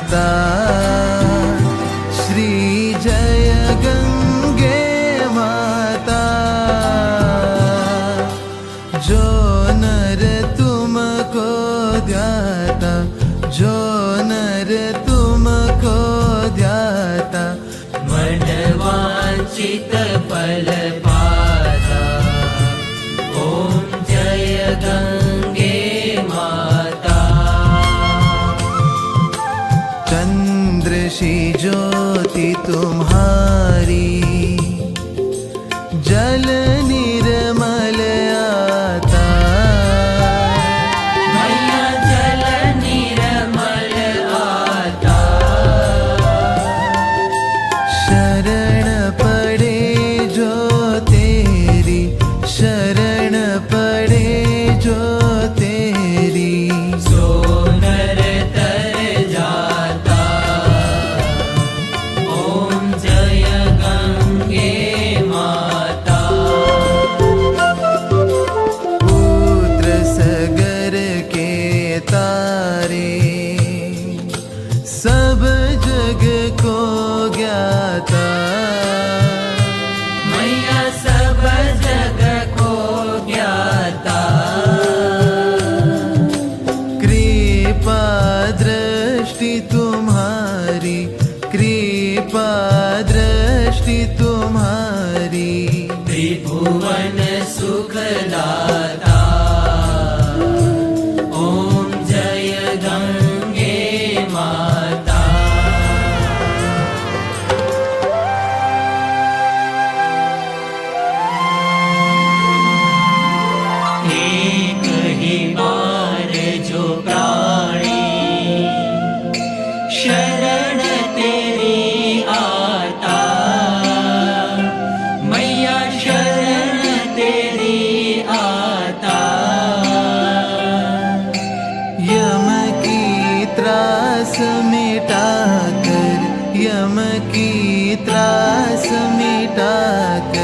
माता श्री जय गंगे माता। जो नर तुमको ध्याता, जो नर तुमको ध्याता, मन वांछित फल पाता। ओम जय गंगे माता। चंद्र सी ज्योति तुम्हारी, जल निर्मल आता। मैया जल निर्मल आता। शरण पड़े जो तेरी, शरण पड़े जो तेरी, सो नर तर जाता। ओम जय गंगे माता। पुत्र सगर के तारे, सब जग को ज्ञाता। मैया सब जग को ज्ञाता। कृपा दृष्टि तुम्हारी, कृपा दृष्टि तुम्हारी, त्रिभुवन सुखदाता। ओम जय गंगे माता। एक ही बार जो प्राणी शरण तेरी आता। मैया शरण तेरी आता। यम की त्रास मिटा कर, यम की त्रास मिटा कर,